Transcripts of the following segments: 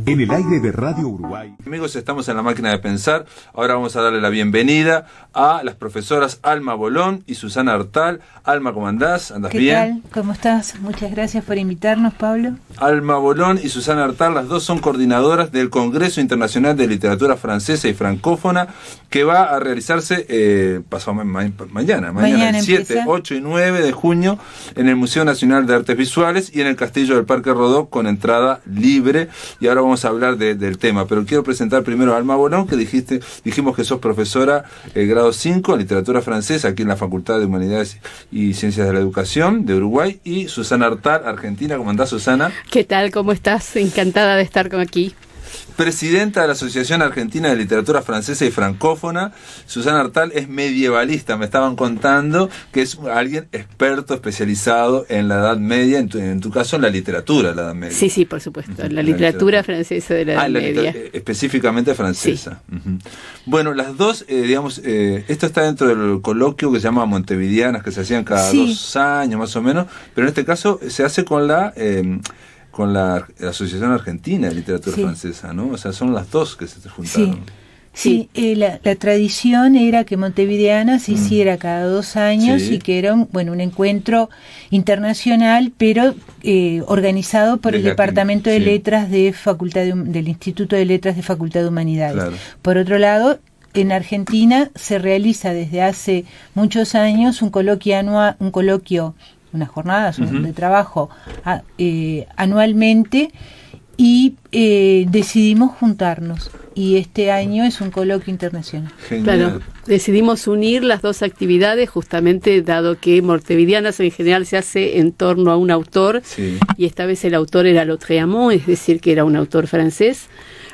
En el aire de Radio Uruguay. Amigos, estamos en la máquina de pensar. Ahora vamos a darle la bienvenida a las profesoras Alma Bolón y Susana Artal. Alma, ¿cómo andás? ¿Andás bien? ¿Qué tal? ¿Cómo estás? Muchas gracias por invitarnos, Pablo. Alma Bolón y Susana Artal, las dos son coordinadoras del Congreso Internacional de Literatura Francesa y Francófona, que va a realizarse mañana, el 7, 8 y 9 de junio, en el Museo Nacional de Artes Visuales y en el Castillo del Parque Rodó, con entrada libre. Y ahora vamos a hablar del tema, pero quiero presentar primero a Alma Bolón, que dijimos que sos profesora grado 5 en literatura francesa aquí en la Facultad de Humanidades y Ciencias de la Educación de Uruguay, y Susana Artal, argentina. ¿Cómo andás, Susana? ¿Qué tal? ¿Cómo estás? Encantada de estar aquí. Presidenta de la Asociación Argentina de Literatura Francesa y Francófona. Susana Artal es medievalista, me estaban contando, que es alguien experto, especializado en la Edad Media, en tu caso en la literatura de la Edad Media. Sí, sí, por supuesto, la literatura francesa de la Edad Media. Específicamente francesa. Sí. Bueno, las dos, esto está dentro del coloquio que se llama Montevideanas, que se hacían cada 2 años más o menos, pero en este caso se hace con la Asociación Argentina de Literatura Francesa, ¿no? O sea, son las dos que se juntaron. Sí, la tradición era que Montevideanas se hiciera cada 2 años y que era un encuentro internacional, pero organizado por el Departamento de Letras de del Instituto de Letras de Facultad de Humanidades. Claro. Por otro lado, en Argentina se realiza desde hace muchos años un coloquio anual, unas jornadas de trabajo anualmente, y decidimos juntarnos, y este año es un coloquio internacional. Genial. Claro, decidimos unir las dos actividades justamente dado que Montevideanas en general se hace en torno a un autor, y esta vez el autor era Lautréamont, es decir, que era un autor francés,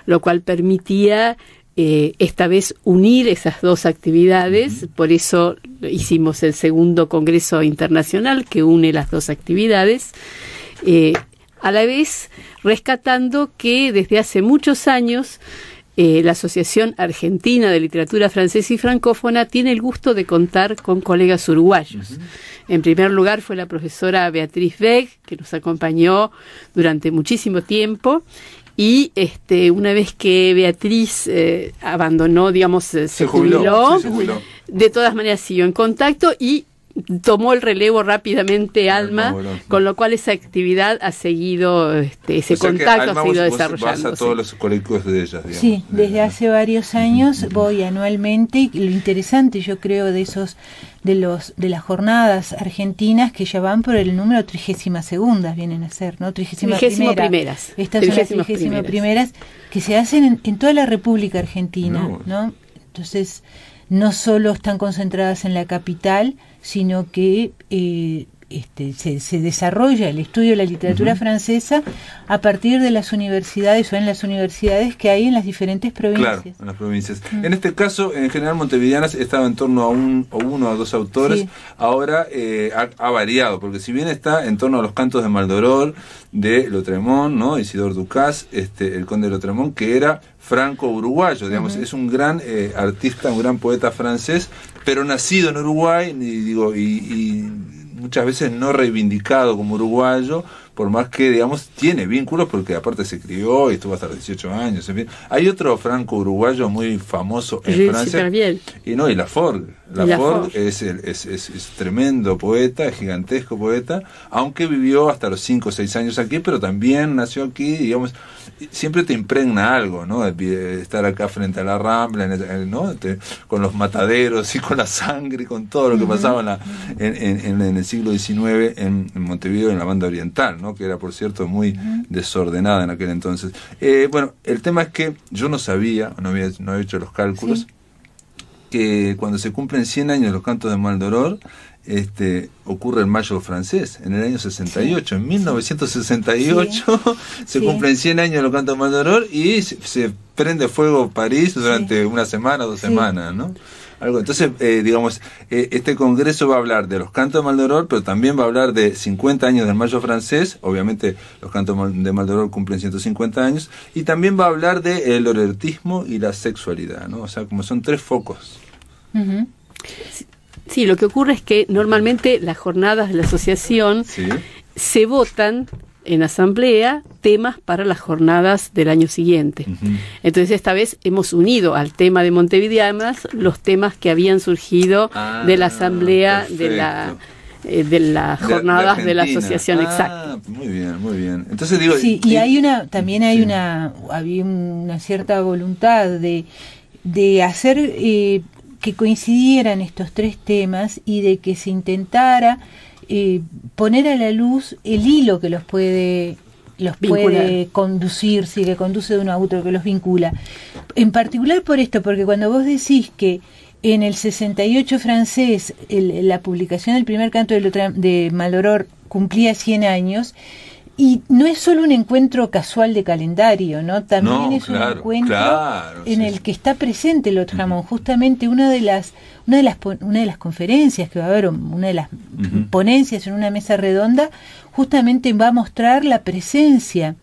lo cual permitía esta vez unir esas dos actividades. Por eso hicimos el segundo Congreso Internacional que une las dos actividades, a la vez rescatando que desde hace muchos años la Asociación Argentina de Literatura Francesa y Francófona tiene el gusto de contar con colegas uruguayos. En primer lugar fue la profesora Beatriz Weg, que nos acompañó durante muchísimo tiempo. Y una vez que Beatriz abandonó, se jubiló, de todas maneras siguió en contacto y tomó el relevo rápidamente Alma, con lo cual esa actividad ha seguido, ese contacto ha seguido desarrollando. Vas a todos los colegios de ellas, digamos. Sí, desde hace varios años voy anualmente, y lo interesante, yo creo, de las jornadas argentinas, que ya van por el número 32ª, vienen a ser, ¿no? 31ª primeras. Estas son las 31ª primeras que se hacen en toda la República Argentina, ¿no? Entonces, no solo están concentradas en la capital, sino que se desarrolla el estudio de la literatura francesa a partir de las universidades o en las universidades que hay en las diferentes provincias. Claro, en las provincias. En este caso, en general, Montevideanas estaba en torno a uno o dos autores. Ahora ha variado, porque si bien está en torno a los cantos de Maldoror, de Lautréamont, ¿no? Isidore Ducasse, el conde de Lautréamont, que era franco-uruguayo, digamos, es un gran artista, un gran poeta francés, pero nacido en Uruguay, y muchas veces no reivindicado como uruguayo, por más que, digamos, tiene vínculos, porque aparte se crió y estuvo hasta los 18 años, en fin. Hay otro franco-uruguayo muy famoso en Francia, y Laforgue. Laforgue es tremendo poeta, es gigantesco poeta, aunque vivió hasta los 5 o 6 años aquí, pero también nació aquí, digamos, siempre te impregna algo, ¿no? Estar acá frente a la Rambla, ¿no? Con los mataderos y con la sangre y con todo lo que pasaba en el siglo XIX en Montevideo, en la banda oriental, ¿no? Que era, por cierto, muy desordenada en aquel entonces. Bueno, el tema es que yo no sabía, no había hecho los cálculos, que cuando se cumplen 100 años los cantos de Maldoror, ocurre el Mayo francés, en el año 68. En 1968 se cumplen 100 años los cantos de Maldoror y se prende fuego París durante una semana, 2 semanas, ¿no? Entonces, este congreso va a hablar de los cantos de Maldoror, pero también va a hablar de 50 años del Mayo francés. Obviamente los cantos de Maldoror cumplen 150 años, y también va a hablar de el oretismo y la sexualidad, ¿no? O sea, como son 3 focos. Sí, lo que ocurre es que normalmente las jornadas de la asociación se votan en asamblea temas para las jornadas del año siguiente. Entonces esta vez hemos unido al tema de Montevideanas los temas que habían surgido de la asamblea de las jornadas de la asociación. Exacto. Muy bien, muy bien. Entonces digo, sí, y hay también hay había una cierta voluntad de hacer que coincidieran estos tres temas y de que se intentara poner a la luz el hilo que los puede conducir, que conduce de uno a otro, que los vincula. En particular por esto, porque cuando vos decís que en el 68 francés la publicación del primer canto de Maldoror cumplía 100 años, y no es solo un encuentro casual de calendario, ¿no? También es un encuentro en el que está presente Lautréamont. Justamente una de las conferencias que va a haber, una de las ponencias en una mesa redonda, justamente va a mostrar la presencia,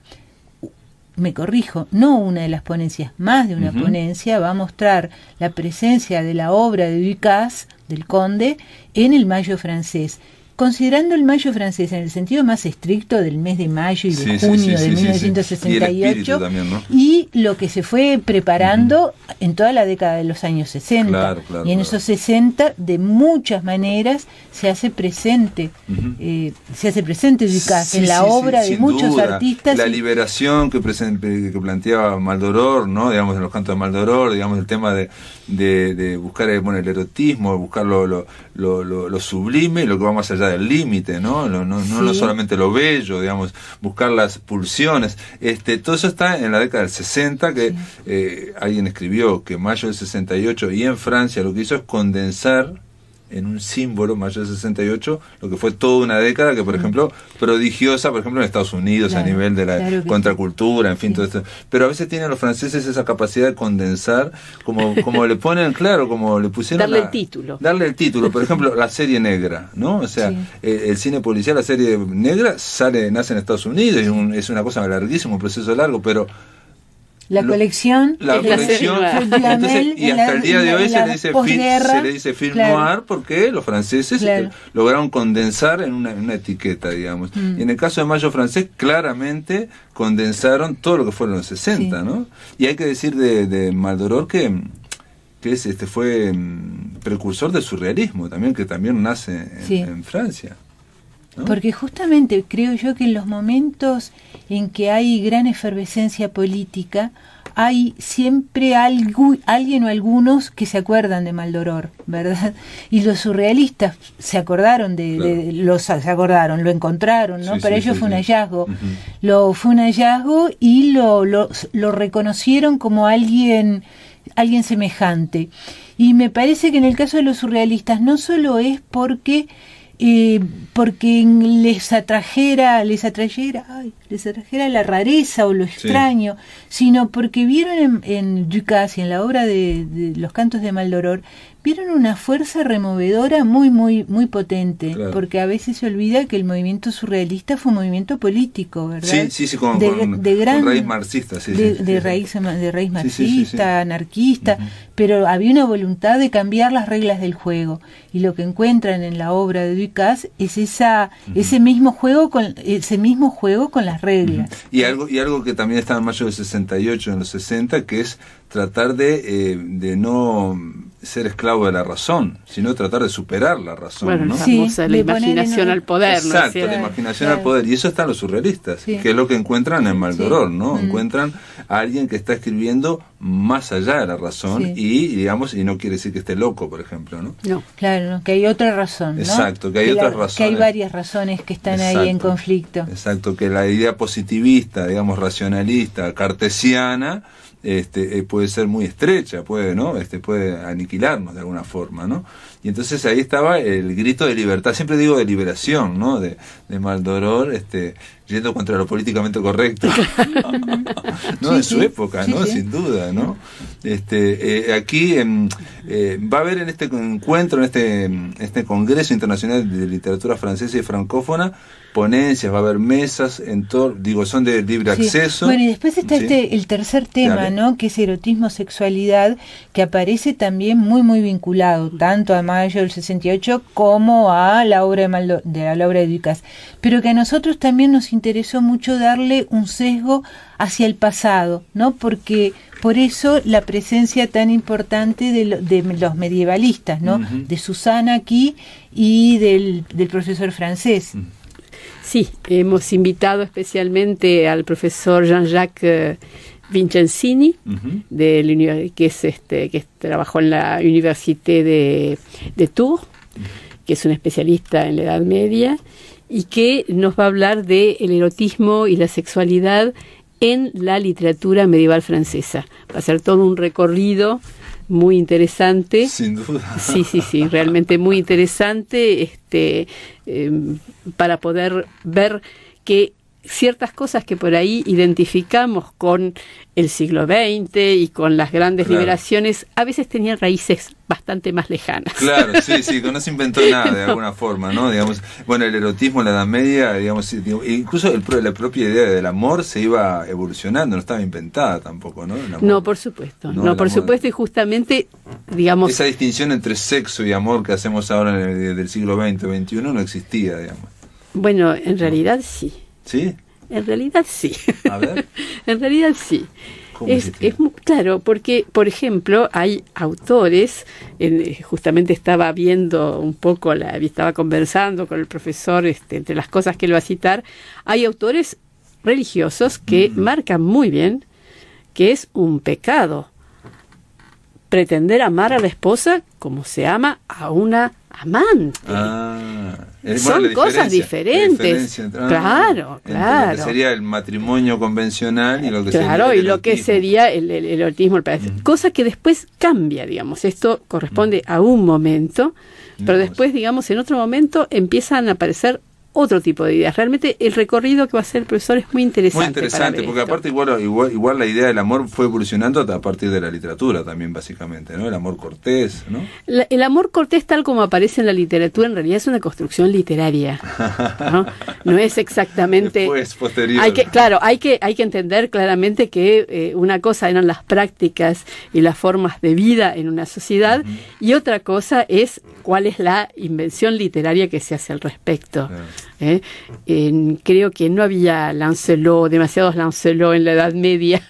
me corrijo, no una de las ponencias, más de una ponencia, va a mostrar la presencia de la obra de Ducasse, del Conde, en el Mayo francés. Considerando el Mayo francés en el sentido más estricto del mes de mayo y de junio de 1968, y, también, ¿no? Y lo que se fue preparando en toda la década de los años 60. Y en esos 60, de muchas maneras, se hace presente Ducasse en la obra de muchos artistas. La liberación que planteaba Maldoror, ¿no? Digamos, en los cantos de Maldoror, digamos, el tema de buscar el erotismo, buscar lo sublime, lo que va más allá del límite, ¿no? No solamente lo bello, digamos, buscar las pulsiones. Todo eso está en la década del 60, que alguien escribió que mayo del 68, y en Francia lo que hizo es condensar en un símbolo, mayo del 68, lo que fue toda una década que, por ejemplo, prodigiosa, por ejemplo, en Estados Unidos, a nivel de la contracultura, en fin, todo esto. Pero a veces tienen los franceses esa capacidad de condensar, como le ponen, como le pusieron... Darle el título. Por ejemplo, la serie negra, ¿no? O sea, el cine policial, la serie negra, nace en Estados Unidos, y es una cosa larguísima, un proceso largo, pero... La colección, entonces, y hasta el día de hoy se le dice film noir, porque los franceses lograron condensar en una etiqueta, digamos. Y en el caso de Mayo francés, claramente condensaron todo lo que fueron los 60, ¿no? Y hay que decir de Maldoror que fue precursor del surrealismo también, que también nace en Francia, ¿no? Porque justamente creo yo que en los momentos en que hay gran efervescencia política, hay siempre alguien o algunos que se acuerdan de Maldoror, ¿verdad? Y los surrealistas se acordaron lo encontraron, ¿no? Para ellos fue un hallazgo. Fue un hallazgo y lo reconocieron como alguien semejante. Y me parece que en el caso de los surrealistas no solo es porque les atrajera la rareza o lo extraño, sino porque vieron en Ducasse y en la obra de los cantos de Maldoror, vieron una fuerza removedora muy, muy, muy potente, porque a veces se olvida que el movimiento surrealista fue un movimiento político, ¿verdad? Con raíz marxista, de raíz marxista, anarquista, pero había una voluntad de cambiar las reglas del juego, y lo que encuentran en la obra de Ducasse es ese mismo juego con las reglas. Y algo que también está en mayo del 68, en los 60, que es tratar de no ser esclavo de la razón, sino tratar de superar la razón, ¿no? La imaginación al poder. Exacto, la imaginación al poder. Y eso están los surrealistas, que es lo que encuentran en Maldoror, ¿no? Encuentran a alguien que está escribiendo más allá de la razón y no quiere decir que esté loco, por ejemplo, ¿no? No, claro, que hay otra razón, ¿no? Exacto, que hay otras razones. Que hay varias razones que están ahí en conflicto. Exacto, que la idea positivista, digamos, racionalista, cartesiana, puede ser muy estrecha, puede aniquilarnos de alguna forma, ¿no? Y entonces ahí estaba el grito de libertad, siempre digo de liberación, ¿no? De Maldoror, yendo contra lo políticamente correcto, ¿no? En su época, ¿no? Sin duda, ¿no? Aquí va a haber en este encuentro, en este Congreso Internacional de Literatura Francesa y Francófona, ponencias, va a haber mesas, son de libre acceso. Bueno, y después está el tercer tema, ¿no? Que es erotismo, sexualidad, que aparece también muy, muy vinculado, tanto a mayo del 68 como a la obra de Ducasse, pero que a nosotros también nos interesó mucho darle un sesgo hacia el pasado, ¿no? Porque por eso la presencia tan importante de los medievalistas, ¿no? De Susana aquí y del profesor francés. Sí, hemos invitado especialmente al profesor Jean-Jacques Vincenzini, que trabajó en la Université de Tours, que es un especialista en la Edad Media, y que nos va a hablar del erotismo y la sexualidad en la literatura medieval francesa. Va a ser todo un recorrido muy interesante. Sin duda. Sí, realmente muy interesante, para poder ver que ciertas cosas que por ahí identificamos con el siglo XX y con las grandes liberaciones, a veces tenían raíces bastante más lejanas. Claro, sí, que no se inventó nada de alguna forma, ¿no? Digamos, bueno, el erotismo en la Edad Media, digamos, incluso la propia idea del amor se iba evolucionando, no estaba inventada tampoco, ¿no? No, por supuesto, por supuesto, y justamente, digamos... Esa distinción entre sexo y amor que hacemos ahora del siglo XX o XXI no existía, digamos. Bueno, en realidad sí. ¿Sí? En realidad sí. A ver. En realidad sí. Es claro, porque, por ejemplo, hay autores, justamente estaba viendo un poco, estaba conversando con el profesor, entre las cosas que él va a citar, hay autores religiosos que marcan muy bien que es un pecado pretender amar a la esposa como se ama a una amante. Son cosas diferentes. Claro. Lo que sería el matrimonio convencional y lo que sería y lo que sería el erotismo. Cosa que después cambia, digamos. Esto corresponde a un momento, pero después, digamos, en otro momento empiezan a aparecer otro tipo de ideas. Realmente el recorrido que va a hacer el profesor es muy interesante. Muy interesante, porque aparte igual la idea del amor fue evolucionando a partir de la literatura también, básicamente, ¿no? El amor cortés, ¿no? El amor cortés, tal como aparece en la literatura, en realidad es una construcción literaria, ¿no? No es exactamente... Después, posterior. Hay que entender claramente que una cosa eran las prácticas y las formas de vida en una sociedad, y otra cosa es cuál es la invención literaria que se hace al respecto. Creo que no había demasiados Lancelot en la Edad Media.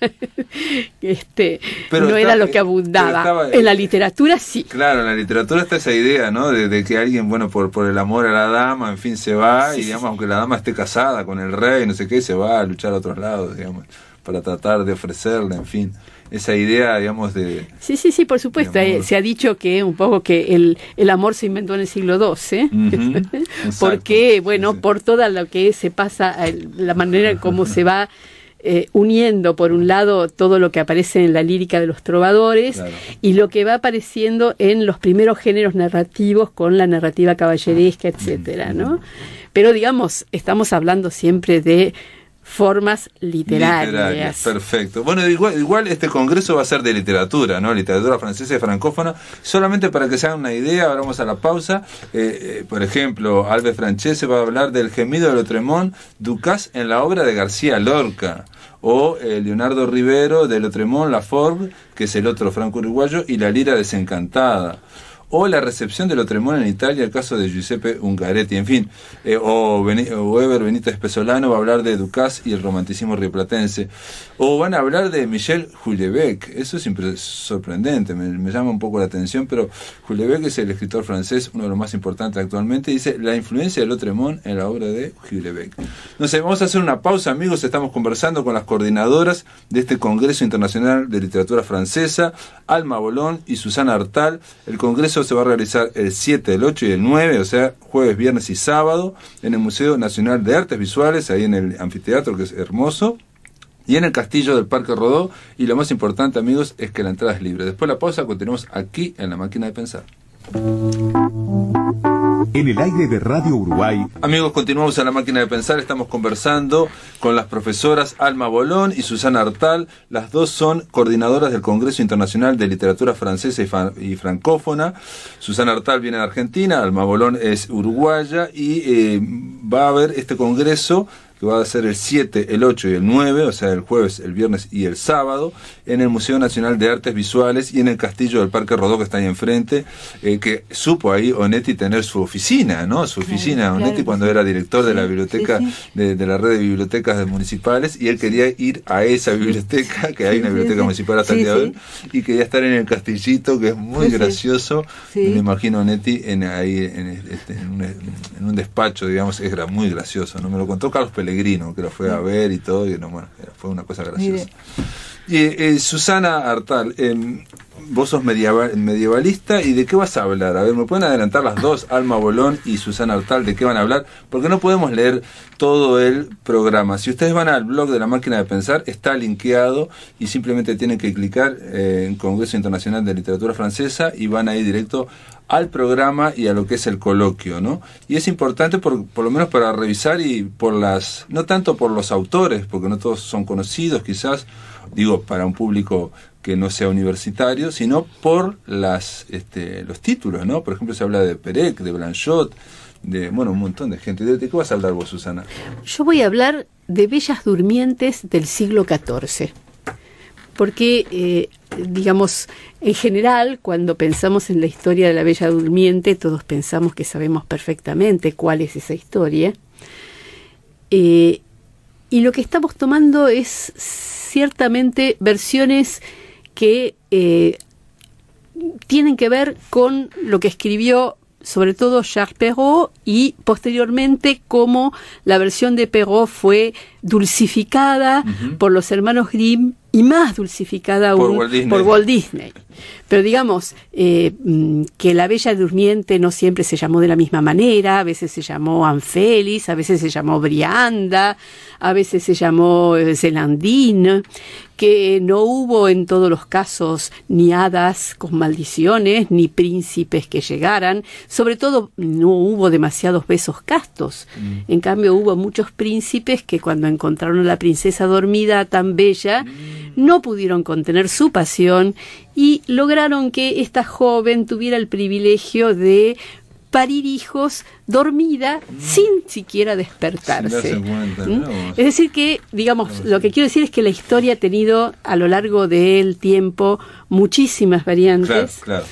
No era lo que abundaba. En la literatura sí. Claro, en la literatura está esa idea, ¿no? De que alguien, bueno, por el amor a la dama, en fin, se va, y digamos, aunque la dama esté casada con el rey, no sé qué, se va a luchar a otros lados, digamos, para tratar de ofrecerle, en fin. Esa idea, digamos, de... Sí, por supuesto. Se ha dicho que un poco que el amor se inventó en el siglo XII, porque, por toda lo que se pasa, la manera en cómo se va uniendo, por un lado, todo lo que aparece en la lírica de los trovadores, y lo que va apareciendo en los primeros géneros narrativos con la narrativa caballeresca, etcétera, ¿no? Pero, digamos, estamos hablando siempre de formas literarias. Perfecto. Bueno, igual este congreso va a ser de literatura, ¿no? Literatura francesa y francófona. Solamente para que se hagan una idea, ahora vamos a la pausa. Por ejemplo, Alves Francese va a hablar del gemido de Lautréamont Ducasse en la obra de García Lorca. O Leonardo Rivero de Lautréamont La Forgue, que es el otro franco-uruguayo, y La lira desencantada. O la recepción de Lautréamont en Italia, el caso de Giuseppe Ungaretti, en fin, o Weber Benítez Pesolano va a hablar de Ducasse y el romanticismo rioplatense, o van a hablar de Michel Houellebecq. Eso es sorprendente, me llama un poco la atención, pero Houellebecq es el escritor francés, uno de los más importantes actualmente, dice la influencia de Lautréamont en la obra de Houellebecq. No sé, vamos a hacer una pausa, amigos. Estamos conversando con las coordinadoras de este Congreso Internacional de Literatura Francesa, Alma Bolón y Susana Artal. El congreso se va a realizar el 7, el 8 y el 9, o sea, jueves, viernes y sábado, en el Museo Nacional de Artes Visuales, ahí en el anfiteatro, que es hermoso, y en el Castillo del Parque Rodó. Y lo más importante, amigos, es que la entrada es libre. Después de la pausa, continuamos aquí en La Máquina de Pensar. En el aire de Radio Uruguay. Amigos, continuamos en La Máquina de Pensar. Estamos conversando con las profesoras Alma Bolón y Susana Artal. Las dos son coordinadoras del Congreso Internacional de Literatura Francesa y Francófona. Susana Artal viene de Argentina, Alma Bolón es uruguaya, y va a haber este congreso que va a ser el 7, el 8 y el 9, o sea, el jueves, el viernes y el sábado, en el Museo Nacional de Artes Visuales y en el Castillo del Parque Rodó, que está ahí enfrente, que supo ahí Onetti tener su oficina, ¿no? Su oficina, Onetti, cuando era director de la biblioteca, de la red de bibliotecas municipales, y él quería ir a esa biblioteca, que hay una biblioteca municipal hasta el día de hoy, y quería estar en el castillito, que es muy gracioso. Me imagino a Onetti ahí en un despacho, digamos, era muy gracioso, ¿no? Me lo contó Carlos Pellegrino, que lo fue a ver y todo, y no, bueno, fue una cosa graciosa. Y Susana Hartal, vos sos medievalista, ¿y de qué vas a hablar? A ver, ¿me pueden adelantar las dos, Alma Bolón y Susana Hartal, de qué van a hablar? Porque no podemos leer todo el programa. Si ustedes van al blog de La Máquina de Pensar, está linkeado y simplemente tienen que clicar en Congreso Internacional de Literatura Francesa y van a ir directo al programa y a lo que es el coloquio, ¿no? Y es importante por lo menos para revisar y no tanto por los autores, porque no todos son conocidos quizás, digo, para un público que no sea universitario, sino por los títulos, ¿no? Por ejemplo, se habla de Perec, de Blanchot, de, bueno, un montón de gente. ¿De qué vas a hablar vos, Susana? Yo voy a hablar de Bellas Durmientes del siglo XIV, porque, digamos, en general, cuando pensamos en la historia de la Bella Durmiente, todos pensamos que sabemos perfectamente cuál es esa historia, y lo que estamos tomando es ciertamente versiones que tienen que ver con lo que escribió sobre todo Charles Perrault, y posteriormente cómo la versión de Perrault fue dulcificada por los hermanos Grimm y más dulcificada aún por Walt Disney. Pero digamos que la Bella Durmiente no siempre se llamó de la misma manera, a veces se llamó Anfelis, a veces se llamó Brianda, a veces se llamó Celandine, que no hubo en todos los casos ni hadas con maldiciones, ni príncipes que llegaran, sobre todo no hubo demasiados besos castos, en cambio hubo muchos príncipes que cuando encontraron a la princesa dormida tan bella, no pudieron contener su pasión y lograron que esta joven tuviera el privilegio de parir hijos dormida sin siquiera despertarse. Es decir que, digamos, lo que quiero decir es que la historia ha tenido a lo largo del tiempo muchísimas variantes. Claro.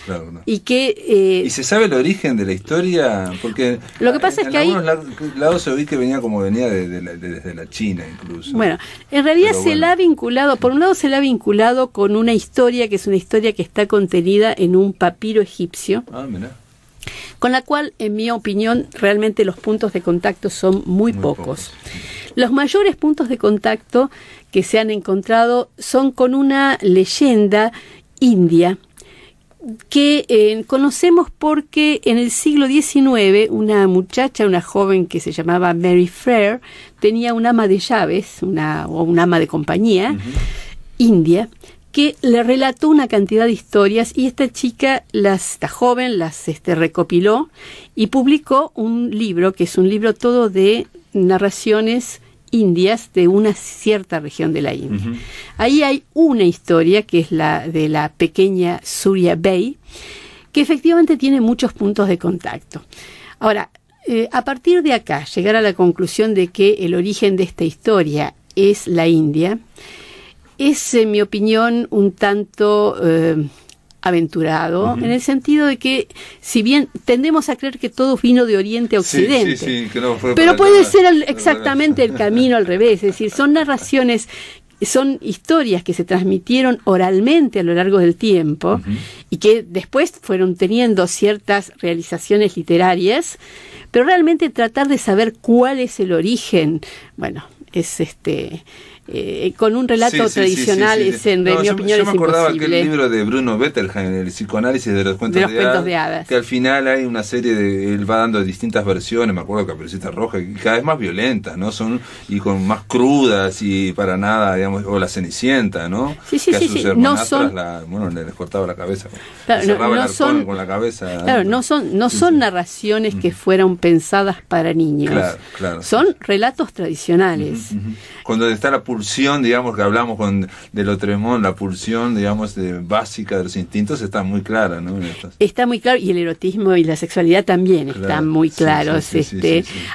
Y que... ¿Y se sabe el origen de la historia? Porque lo que pasa es que algunos lados se oí que venía desde la China incluso. Bueno, en realidad la ha vinculado, por un lado se la ha vinculado con una historia que es una historia que está contenida en un papiro egipcio. Mirá. Con la cual, en mi opinión, realmente los puntos de contacto son muy pocos. Los mayores puntos de contacto que se han encontrado son con una leyenda india que conocemos porque en el siglo XIX una joven que se llamaba Mary Frere, tenía un ama de llaves, o un ama de compañía india, que le relató una cantidad de historias y esta joven las recopiló y publicó un libro, que es un libro todo de narraciones indias de una cierta región de la India. Ahí hay una historia que es la de la pequeña Surya Bai, que efectivamente tiene muchos puntos de contacto. Ahora, a partir de acá, llegar a la conclusión de que el origen de esta historia es la India, es, en mi opinión, un tanto aventurado, en el sentido de que, si bien tendemos a creer que todo vino de Oriente a Occidente, que no fue, pero puede ser exactamente el camino al revés, es decir, son narraciones, son historias que se transmitieron oralmente a lo largo del tiempo y que después fueron teniendo ciertas realizaciones literarias, pero realmente tratar de saber cuál es el origen, bueno, es con un relato tradicional es, en mi opinión, es imposible. Yo me acordaba que el libro de Bruno Bettelheim, el psicoanálisis de los cuentos de hadas, que al final hay una serie él va dando distintas versiones, me acuerdo, Caperucita Roja, y cada vez más violentas, ¿no? Y con más crudas y para nada, digamos, o la Cenicienta, ¿no? Que a sus hermanastras les cortaba la cabeza, cerraba el arcón con la cabeza. Claro, no son narraciones que fueron pensadas para niños. Claro. Son relatos tradicionales. Cuando está la pulsión, digamos, que hablamos de Lautréamont, la pulsión, digamos, básica de los instintos está muy clara, ¿no? Está muy claro, y el erotismo y la sexualidad también están muy claros, sí.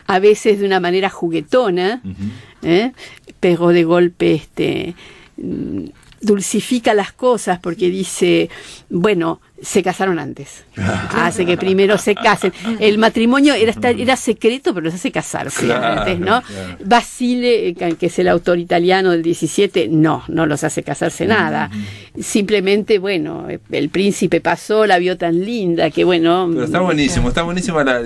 A veces de una manera juguetona, pero de golpe dulcifica las cosas porque dice, bueno, se casaron antes, hace que primero se casen. El matrimonio era secreto, pero los hace casarse antes, ¿no? Claro. Basile, que es el autor italiano del 17, no los hace casarse nada. Simplemente, bueno, el príncipe pasó, la vio tan linda, que bueno... Pero está buenísimo,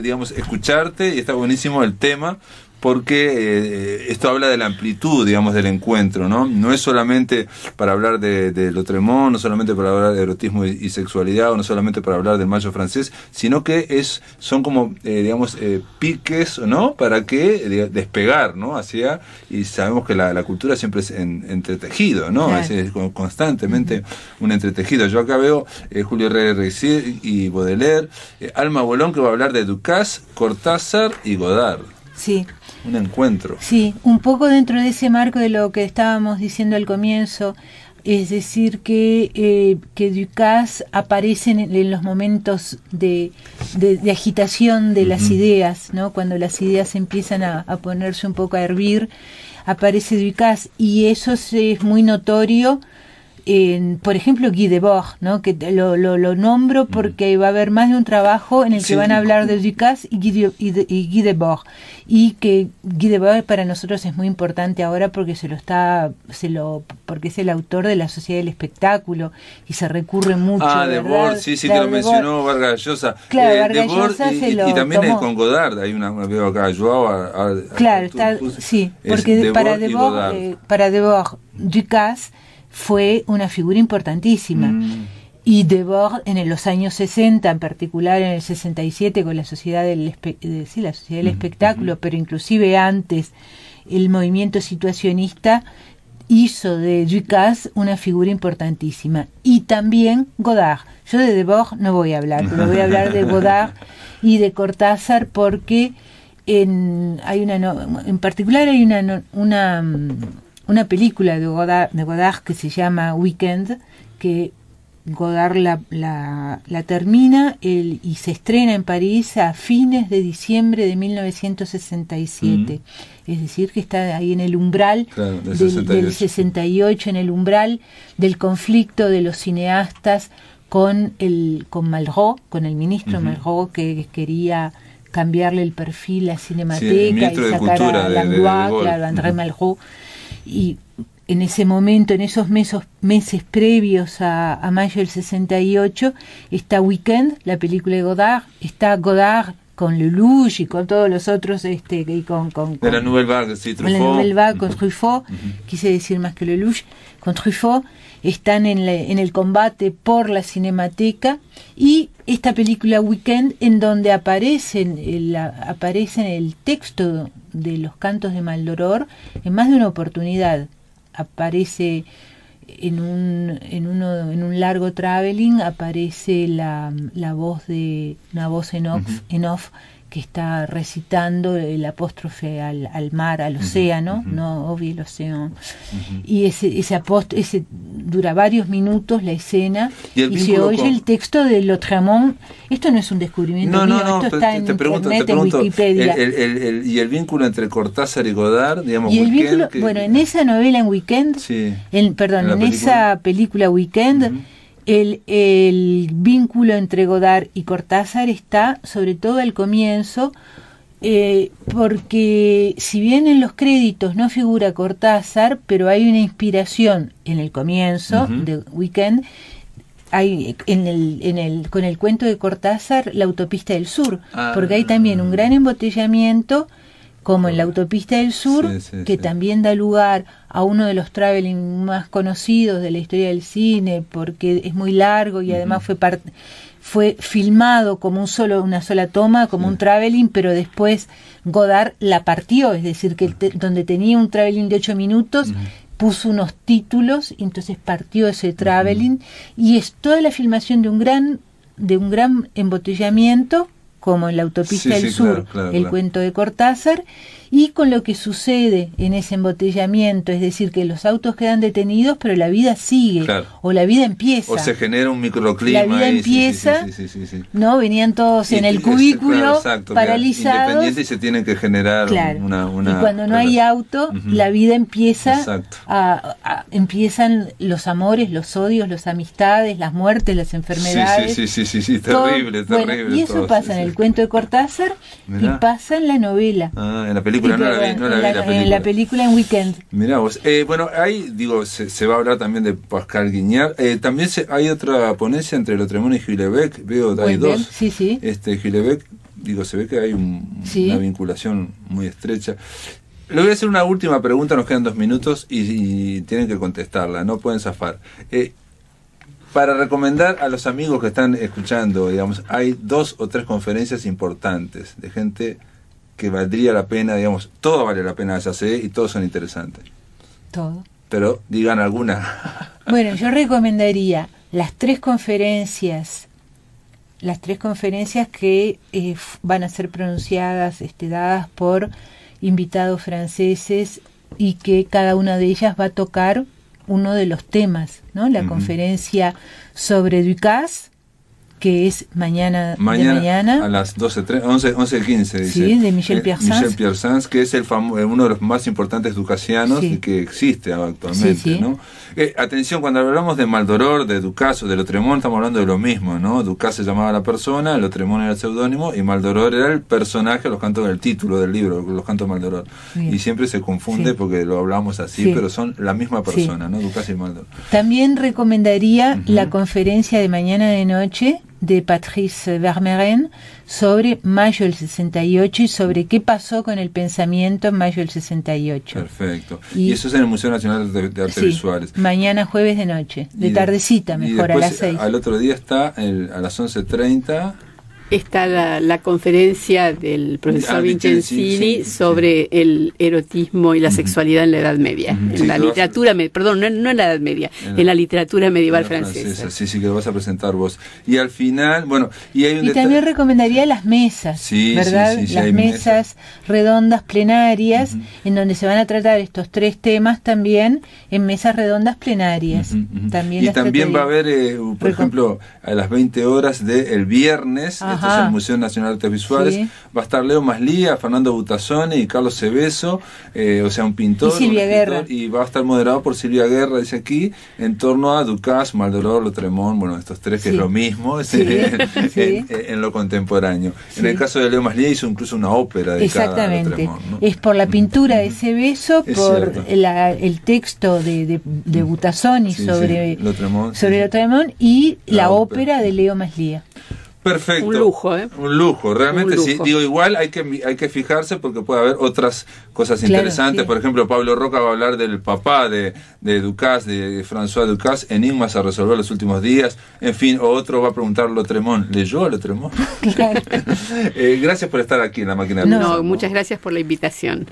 digamos, escucharte, y está buenísimo el tema, porque esto habla de la amplitud, digamos, del encuentro, ¿no? No es solamente para hablar de Lautréamont, no solamente para hablar de erotismo y sexualidad, o no solamente para hablar del mayo francés, sino que son como, digamos, piques, ¿no? Para que despegar, ¿no? Y sabemos que la cultura siempre es entretejido, ¿no? Claro. Es constantemente un entretejido. Yo acá veo Julio Rey y Baudelaire, Alma Bolón, que va a hablar de Ducasse, Cortázar y Godard. Sí. Un encuentro. Sí, un poco dentro de ese marco de lo que estábamos diciendo al comienzo, es decir, que Ducasse aparece en los momentos de agitación de las ideas, ¿no? Cuando las ideas empiezan a ponerse un poco a hervir, aparece Ducasse, y eso es muy notorio. Por ejemplo, Guy Debord, ¿no? Que lo nombro porque va a haber más de un trabajo en el que van a hablar de Ducasse y Guy Debord, y que Guy Debord para nosotros es muy importante ahora porque porque es el autor de La Sociedad del Espectáculo y se recurre mucho. Debord, sí, claro, que lo mencionó Vargas Llosa. Claro, Vargas Llosa y también tomó. Con Godard, hay veo acá, Joao. Claro, sí, porque para Debord, Ducasse fue una figura importantísima. Y Debord en los años 60, en particular en el 67 con la Sociedad del Espectáculo, pero inclusive antes el movimiento situacionista hizo de Ducasse una figura importantísima. Y también Godard. Yo de Debord no voy a hablar, pero voy a hablar de Godard y de Cortázar porque en particular hay una película de Godard que se llama Weekend, que Godard la termina y se estrena en París a fines de diciembre de 1967. Es decir, que está ahí en el umbral del 68, en el umbral del conflicto de los cineastas con Malraux, con el ministro Malraux, que quería cambiarle el perfil a Cinemateca y sacar a Langlois, claro, André Malraux. Y en ese momento, en esos meses previos a mayo del 68, está Weekend, la película de Godard, está Godard con Lelouch y con todos los otros, y con de la Nouvelle Vague, sí, Truffaut. La Nouvelle Vague con Truffaut, quise decir más que Lelouch, con Truffaut, están en el combate por la Cinemateca, y esta película Weekend, en donde aparece el texto de los cantos de Maldoror en más de una oportunidad. Aparece en un largo traveling, aparece una voz en off que está recitando el apóstrofe al mar, al océano, no obvio el océano. Y ese dura varios minutos la escena, y se oye el texto de Lautréamont. Esto no es un descubrimiento mío, esto está en internet, en Wikipedia. Y el vínculo entre Cortázar y Godard, digamos, y el vínculo, bueno, en esa novela en Weekend, en esa película Weekend, el vínculo entre Godard y Cortázar está sobre todo al comienzo, porque si bien en los créditos no figura Cortázar, pero hay una inspiración en el comienzo de Weekend. Hay con el cuento de Cortázar, La Autopista del Sur, porque hay también un gran embotellamiento, como en La Autopista del Sur, que también da lugar a uno de los traveling más conocidos de la historia del cine, porque es muy largo y además fue filmado como una sola toma, como un traveling, pero después Godard la partió, es decir, que donde tenía un traveling de 8 minutos, puso unos títulos, y entonces partió ese traveling, y es toda la filmación de un gran embotellamiento, como en La Autopista del Sur, claro, cuento de Cortázar, y con lo que sucede en ese embotellamiento, es decir, que los autos quedan detenidos, pero la vida sigue, claro, o la vida empieza. O se genera un microclima. La vida ahí, empieza, sí. ¿no? Venían todos en el cubículo, claro, exacto, paralizados. Independiente, y se tienen que generar, claro, una y cuando no hay auto, la vida empieza empiezan los amores, los odios, las amistades, las muertes, las enfermedades. Sí, terrible, bueno, terrible. Y eso pasa en el cuento de Cortázar. Mirá. Y pasa en la novela. En la película no la vi, la película. En la película en Weekend. Mirá vos. Bueno, ahí, digo, se va a hablar también de Pascal Guignard. También hay otra ponencia entre Lautréamont y Houellebecq. Veo, hay dos. Sí. Houellebecq, digo, se ve que hay una vinculación muy estrecha. Le voy a hacer una última pregunta, nos quedan 2 minutos y tienen que contestarla, no pueden zafar. Para recomendar a los amigos que están escuchando, digamos, hay 2 o 3 conferencias importantes de gente que valdría la pena, digamos, todo vale la pena hacerse y todos son interesantes. Todo. Pero digan alguna. Bueno, yo recomendaría las 3 conferencias que van a ser pronunciadas, dadas por invitados franceses, y que cada una de ellas va a tocar uno de los temas, ¿no? La conferencia sobre Ducasse, que es mañana a las 11:15, dice. Sí, de Michel Pierre-Sans. Michel Pierre-Sans, que es uno de los más importantes ducasianos y que existe actualmente, ¿no? Atención, cuando hablamos de Maldoror, de Ducasse o de Lautréamont, estamos hablando de lo mismo, ¿no? Ducasse se llamaba la persona, Lautréamont era el seudónimo, y Maldoror era el personaje, los cantos del título del libro, los cantos de Maldoror. Y siempre se confunde porque lo hablamos así, pero son la misma persona, ¿no? Ducasse y Maldoror. También recomendaría la conferencia de mañana de noche de Patrice Vermeren sobre mayo del 68 y sobre qué pasó con el pensamiento en mayo del 68. Perfecto. Y eso es en el Museo Nacional de Artes Visuales. Mañana jueves de noche, de tardecita mejor, a las 6. Al otro día está a las 11:30. Está la conferencia del profesor Vincenzini sobre el erotismo y la sexualidad en la Edad Media, en la literatura, no en la Edad Media, en la literatura medieval francesa. Sí, que lo vas a presentar vos. Y al final, bueno, y también recomendaría las mesas, ¿verdad? Las mesas redondas plenarias, en donde se van a tratar estos 3 temas también en mesas redondas plenarias. También va a haber, por ejemplo, a las 20 horas del viernes, esto es el Museo Nacional de Artes Visuales, va a estar Leo Maslía, Fernando Butazzoni y Carlos Cebeso, o sea, un pintor, y Silvia Guerra, y va a estar moderado por Silvia Guerra, dice aquí, en torno a Ducasse, Maldoror, Lautréamont, bueno, estos 3 que es lo mismo en lo contemporáneo. En el caso de Leo Maslía hizo incluso una ópera dedicada a Lautréamont, ¿no? Es por la pintura de Cebeso, por el texto de Butazzoni sobre Lautréamont y la ópera de Leo Maslía. Perfecto. Un lujo, Un lujo, realmente sí. Digo, igual hay que fijarse porque puede haber otras cosas interesantes. Por ejemplo, Pablo Roca va a hablar del papá de Ducasse, de François Ducasse, enigmas a resolver los últimos días. En fin, o otro va a preguntar Lautréamont, ¿leyó a Lautréamont? Gracias por estar aquí en la máquina de No, muchas gracias por la invitación.